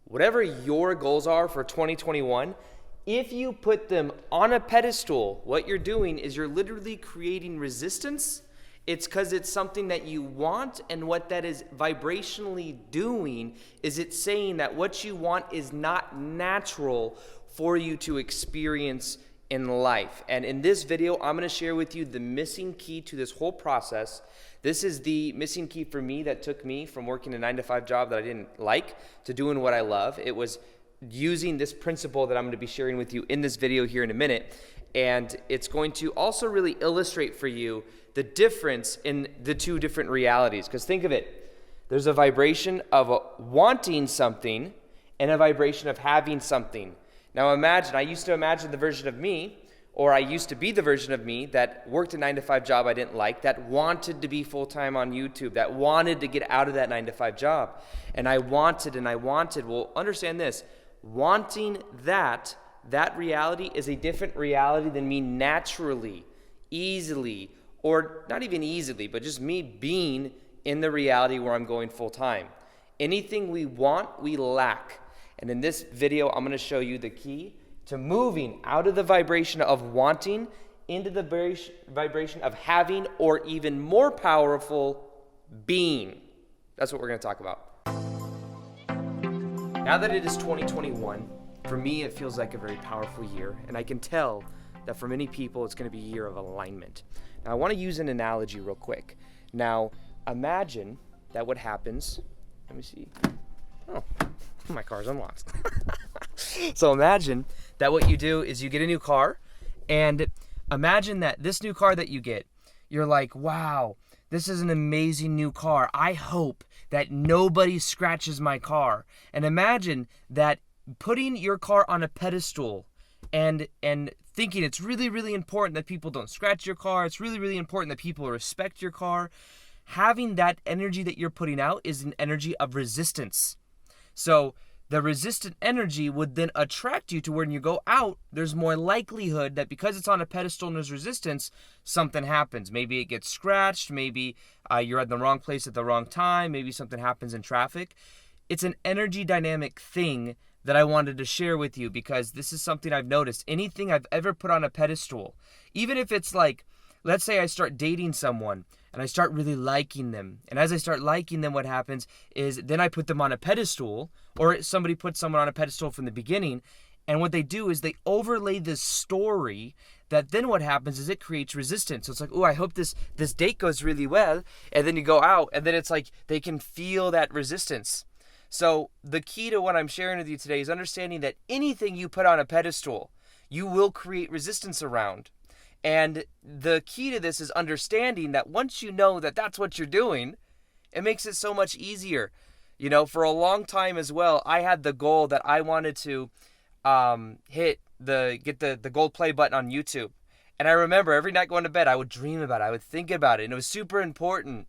whatever your goals are for 2021, if you put them on a pedestal, what you're doing is you're literally creating resistance. It's because it's something that you want, and what that is vibrationally doing is it's saying that what you want is not natural for you to experience in life. And in this video, I'm going to share with you the missing key to this whole process. This is the missing key for me that took me from working a 9-to-5 job that I didn't like to doing what I love. It was using this principle that I'm going to be sharing with you in this video here in a minute. And it's going to also really illustrate for you the difference in the two different realities. Because think of it, there's a vibration of wanting something and a vibration of having something. Now imagine, I used to imagine the version of me, or I used to be the version of me that worked a 9-to-5 job I didn't like, that wanted to be full-time on YouTube, that wanted to get out of that 9-to-5 job. And I wanted, well, understand this, wanting that reality is a different reality than me naturally, easily, or not even easily, but just me being in the reality where I'm going full-time. Anything we want, we lack. And in this video, I'm going to show you the key to moving out of the vibration of wanting into the vibration of having, or even more powerful, being. That's what we're going to talk about. Now that it is 2021, for me, it feels like a very powerful year, and I can tell that for many people, it's going to be a year of alignment. Now, I want to use an analogy real quick. Now, imagine that what happens, let me see. Oh, my car's unlocked. So imagine that what you do is you get a new car, and imagine that this new car that you get, you're like, wow, this is an amazing new car. I hope that nobody scratches my car. And imagine that putting your car on a pedestal and thinking it's really, really important that people don't scratch your car. It's really, really important that people respect your car. Having that energy that you're putting out is an energy of resistance. So the resistant energy would then attract you to when you go out, there's more likelihood that because it's on a pedestal and there's resistance, something happens. Maybe it gets scratched. Maybe you're at the wrong place at the wrong time. Maybe something happens in traffic. It's an energy dynamic thing that I wanted to share with you, because this is something I've noticed. Anything I've ever put on a pedestal, even if it's like, let's say I start dating someone and I start really liking them. And as I start liking them, what happens is then I put them on a pedestal, or somebody puts someone on a pedestal from the beginning. And what they do is they overlay this story that then what happens is it creates resistance. So it's like, oh, I hope this date goes really well. And then you go out, and then it's like they can feel that resistance. So the key to what I'm sharing with you today is understanding that anything you put on a pedestal, you will create resistance around. And the key to this is understanding that once you know that that's what you're doing, it makes it so much easier. You know, for a long time as well, I had the goal that I wanted to get the gold play button on YouTube. And I remember every night going to bed, I would dream about it. I would think about it. And it was super important.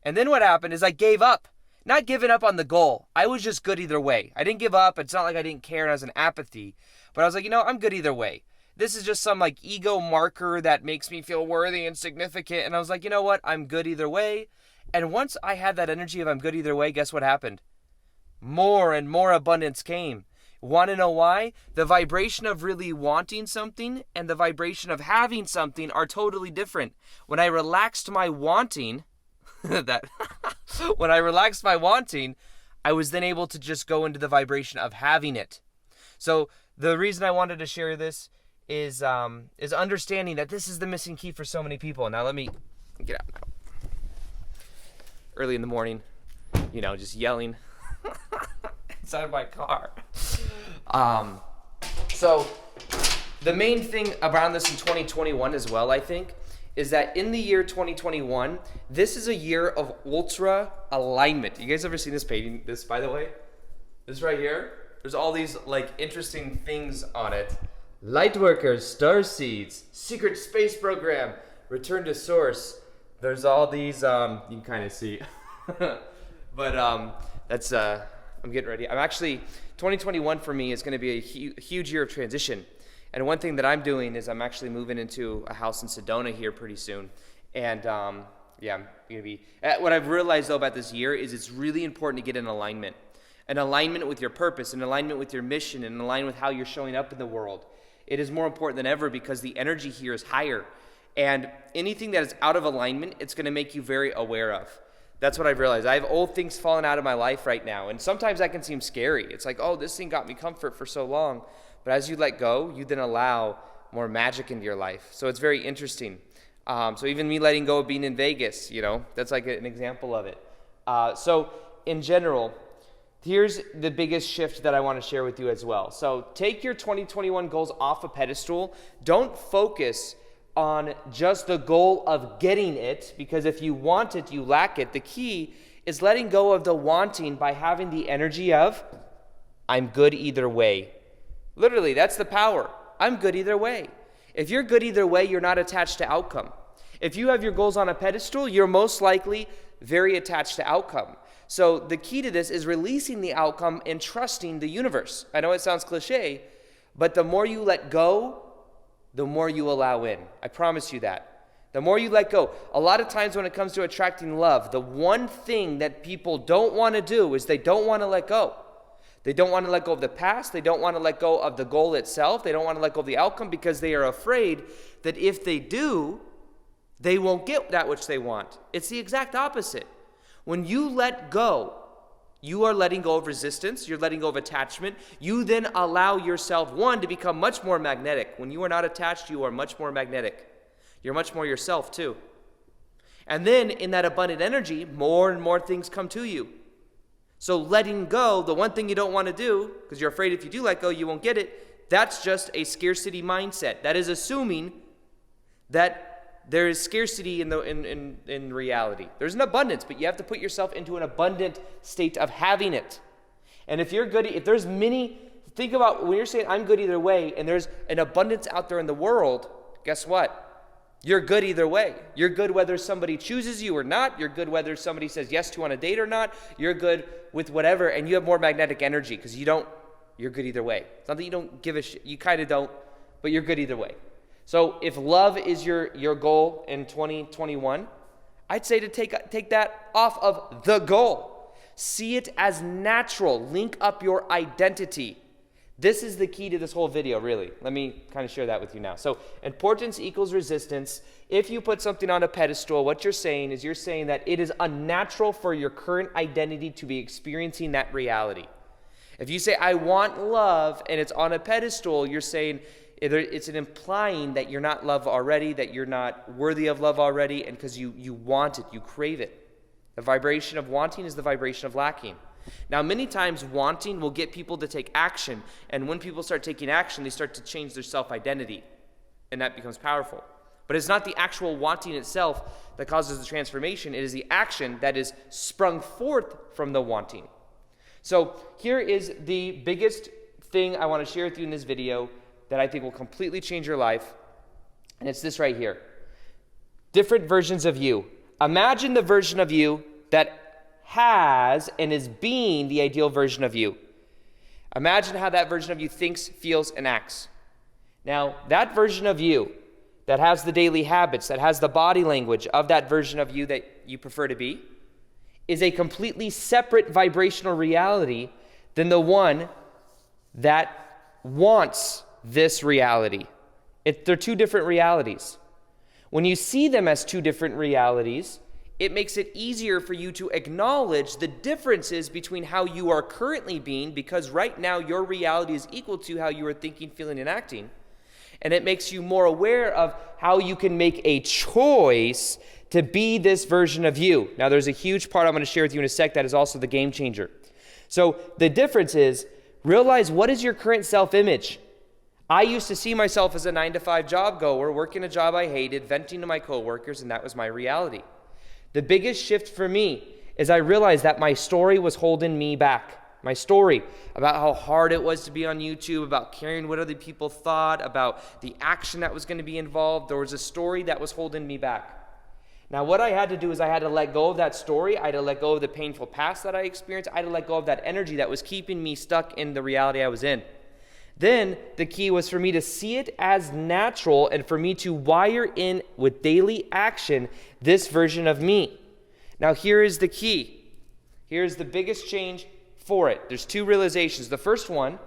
And then what happened is I gave up. Not giving up on the goal. I was just good either way. I didn't give up. It's not like I didn't care and I was in apathy. But I was like, you know, I'm good either way. This is just some like ego marker that makes me feel worthy and significant. And I was like, you know what? I'm good either way. And once I had that energy of I'm good either way, guess what happened? More and more abundance came. Want to know why? The vibration of really wanting something and the vibration of having something are totally different. When I relaxed my wanting, when I relaxed my wanting, I was then able to just go into the vibration of having it. So the reason I wanted to share this is understanding that this is the missing key for so many people. Now let me get out now. Early in the morning, you know, just yelling inside of my car. So the main thing around this in 2021 as well, I think, is that in the year 2021, this is a year of ultra alignment. You guys ever seen this painting, this by the way? This right here? There's all these like interesting things on it. Lightworkers, star seeds, secret space program, return to source. There's all these, you can kind of see. But that's, I'm getting ready. 2021 for me is going to be a huge year of transition. And one thing that I'm doing is I'm actually moving into a house in Sedona here pretty soon. And I'm going to be, what I've realized though about this year is it's really important to get in alignment. in alignment with your purpose, in alignment with your mission, in alignment with how you're showing up in the world. It is more important than ever because the energy here is higher. And anything that is out of alignment, it's going to make you very aware of. That's what I've realized. I have old things falling out of my life right now. And sometimes that can seem scary. It's like, oh, this thing got me comfort for so long. But as you let go, you then allow more magic into your life. So it's very interesting. So even me letting go of being in Vegas, that's like an example of it. So in general, here's the biggest shift that I want to share with you as well. So take your 2021 goals off a pedestal. Don't focus on just the goal of getting it, because if you want it, you lack it. The key is letting go of the wanting by having the energy of, I'm good either way. Literally, that's the power. I'm good either way. If you're good either way, you're not attached to outcome. If you have your goals on a pedestal, you're most likely very attached to outcome. So the key to this is releasing the outcome and trusting the universe. I know it sounds cliche, but the more you let go, the more you allow in. I promise you that. The more you let go. A lot of times when it comes to attracting love, the one thing that people don't want to do is they don't want to let go. They don't want to let go of the past. They don't want to let go of the goal itself. They don't want to let go of the outcome because they are afraid that if they do, they won't get that which they want. It's the exact opposite. When you let go, you are letting go of resistance. You're letting go of attachment. You then allow yourself, one, to become much more magnetic. When you are not attached, you are much more magnetic. You're much more yourself too. And then in that abundant energy, more and more things come to you. So letting go, the one thing you don't want to do, because you're afraid if you do let go, you won't get it, that's just a scarcity mindset. That is assuming that there is scarcity in reality. There's an abundance, but you have to put yourself into an abundant state of having it. And if there's think about when you're saying I'm good either way, and there's an abundance out there in the world, guess what? You're good either way. You're good whether somebody chooses you or not. You're good whether somebody says yes to you on a date or not. You're good with whatever, and you have more magnetic energy because you're good either way. It's not that you don't give a shit. You kind of don't, but you're good either way. So if love is your goal in 2021, I'd say to take that off of the goal. See it as natural. Link up your identity. This is the key to this whole video, really. Let me kind of share that with you now. So importance equals resistance. If you put something on a pedestal, what you're saying that it is unnatural for your current identity to be experiencing that reality. If you say, I want love, and it's on a pedestal, you're saying, it's an implying that you're not love already, that you're not worthy of love already, and because you want it, you crave it. The vibration of wanting is the vibration of lacking. Now, many times wanting will get people to take action, and when people start taking action, they start to change their self-identity, and that becomes powerful. But it's not the actual wanting itself that causes the transformation. It is the action that is sprung forth from the wanting. So here is the biggest thing I want to share with you in this video that I think will completely change your life, and it's this right here. Different versions of you. Imagine the version of you that has and is being the ideal version of you. Imagine how that version of you thinks, feels, and acts. Now, that version of you that has the daily habits, that has the body language of that version of you that you prefer to be, is a completely separate vibrational reality than the one that wants this reality. They're two different realities. When you see them as two different realities, it makes it easier for you to acknowledge the differences between how you are currently being, because right now your reality is equal to how you are thinking, feeling, and acting. And it makes you more aware of how you can make a choice to be this version of you. Now, there's a huge part I'm going to share with you in a sec that is also the game changer. So the difference is, realize what is your current self-image. I used to see myself as a 9-to-5 job goer, working a job I hated, venting to my coworkers, and that was my reality. The biggest shift for me is I realized that my story was holding me back. My story about how hard it was to be on YouTube, about caring what other people thought, about the action that was going to be involved. There was a story that was holding me back. Now, what I had to do is I had to let go of that story. I had to let go of the painful past that I experienced. I had to let go of that energy that was keeping me stuck in the reality I was in. Then the key was for me to see it as natural and for me to wire in with daily action this version of me. Now, here is the key. Here's the biggest change for it. There's two realizations. The first one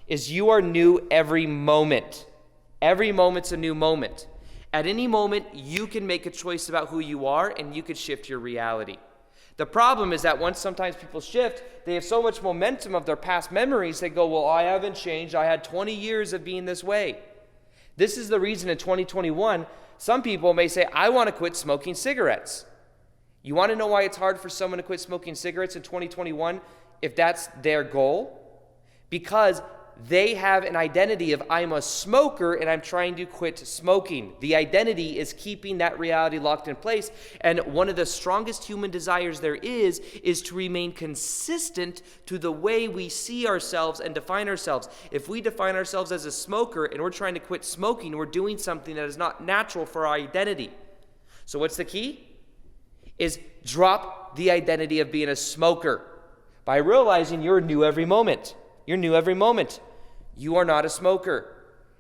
is you are new every moment. Every moment's a new moment. At any moment, you can make a choice about who you are, and you can shift your reality. The problem is that once sometimes people shift, they have so much momentum of their past memories, they go, well, I haven't changed. I had 20 years of being this way. This is the reason in 2021, some people may say, I want to quit smoking cigarettes. You want to know why it's hard for someone to quit smoking cigarettes in 2021 if that's their goal? Because they have an identity of I'm a smoker and I'm trying to quit smoking. The identity is keeping that reality locked in place. And one of the strongest human desires there is to remain consistent to the way we see ourselves and define ourselves. If we define ourselves as a smoker and we're trying to quit smoking, we're doing something that is not natural for our identity. So what's the key? Is drop the identity of being a smoker by realizing you're new every moment. You're new every moment. You are not a smoker,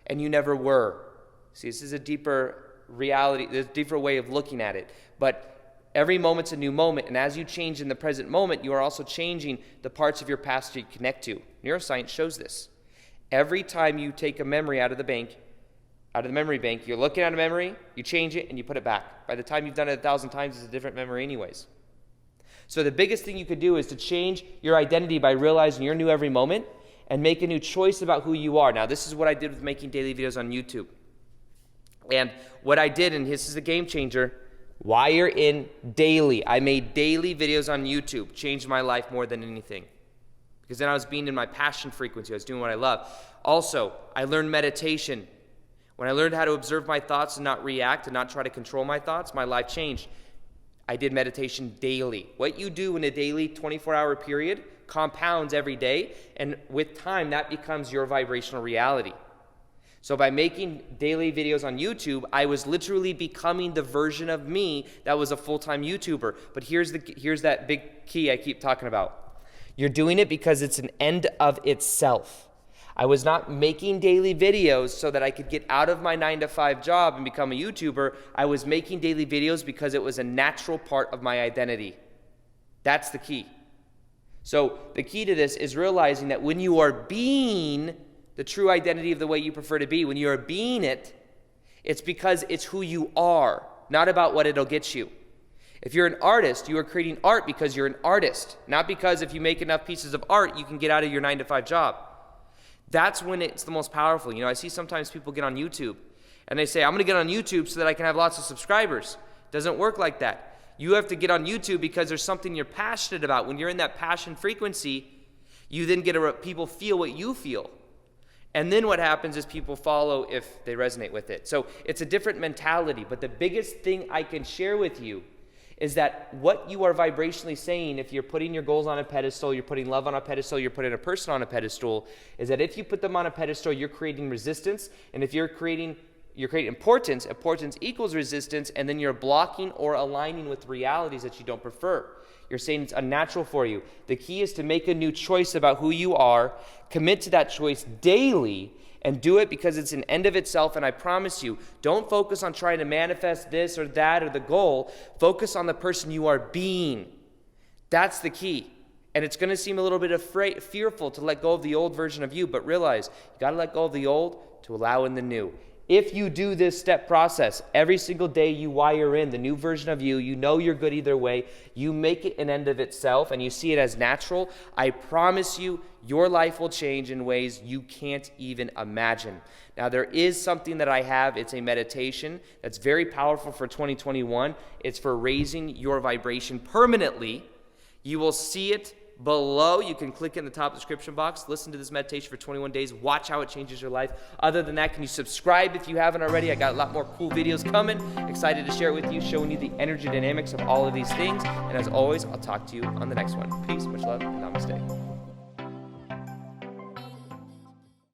and you never were. See, this is a deeper reality, a deeper way of looking at it. But every moment's a new moment, and as you change in the present moment, you are also changing the parts of your past you connect to. Neuroscience shows this. Every time you take a memory out of the memory bank, you're looking at a memory, you change it, and you put it back. By the time you've done it 1,000 times, it's a different memory anyways. So the biggest thing you could do is to change your identity by realizing you're new every moment and make a new choice about who you are. Now, this is what I did with making daily videos on YouTube. And what I did, and this is a game changer, wire in daily. I made daily videos on YouTube. Changed my life more than anything. Because then I was being in my passion frequency. I was doing what I love. Also, I learned meditation. When I learned how to observe my thoughts and not react and not try to control my thoughts, my life changed. I did meditation daily. What you do in a daily 24-hour period compounds every day, and with time, that becomes your vibrational reality. So by making daily videos on YouTube, I was literally becoming the version of me that was a full-time YouTuber. But here's that big key I keep talking about. You're doing it because it's an end of itself. I was not making daily videos so that I could get out of my 9-to-5 job and become a YouTuber. I was making daily videos because it was a natural part of my identity. That's the key. So the key to this is realizing that when you are being the true identity of the way you prefer to be, when you are being it, it's because it's who you are, not about what it'll get you. If you're an artist, you are creating art because you're an artist, not because if you make enough pieces of art, you can get out of your 9-to-5 job. That's when it's the most powerful. You know, I see sometimes people get on YouTube and they say, I'm going to get on YouTube so that I can have lots of subscribers. It doesn't work like that. You have to get on YouTube because there's something you're passionate about. When you're in that passion frequency, you then get people feel what you feel. And then what happens is people follow if they resonate with it. So it's a different mentality. But the biggest thing I can share with you is that what you are vibrationally saying, if you're putting your goals on a pedestal, you're putting love on a pedestal, you're putting a person on a pedestal, is that if you put them on a pedestal, you're creating resistance. And if you're creating importance, importance equals resistance, and then you're blocking or aligning with realities that you don't prefer. You're saying it's unnatural for you. The key is to make a new choice about who you are, commit to that choice daily, and do it because it's an end of itself. And I promise you, don't focus on trying to manifest this or that or the goal. Focus on the person you are being. That's the key. And it's going to seem a little bit fearful to let go of the old version of you, but realize you got to let go of the old to allow in the new. If you do this step process, every single day you wire in the new version of you, you know you're good either way, you make it an end of itself and you see it as natural, I promise you, your life will change in ways you can't even imagine. Now, there is something that I have. It's a meditation that's very powerful for 2021. It's for raising your vibration permanently. You will see it below. You can click in the top description box, listen to this meditation for 21 days, watch how it changes your life. Other than that, can you subscribe if you haven't already? I got a lot more cool videos coming. Excited to share it with you, showing you the energy dynamics of all of these things. And as always, I'll talk to you on the next one. Peace, much love, and namaste.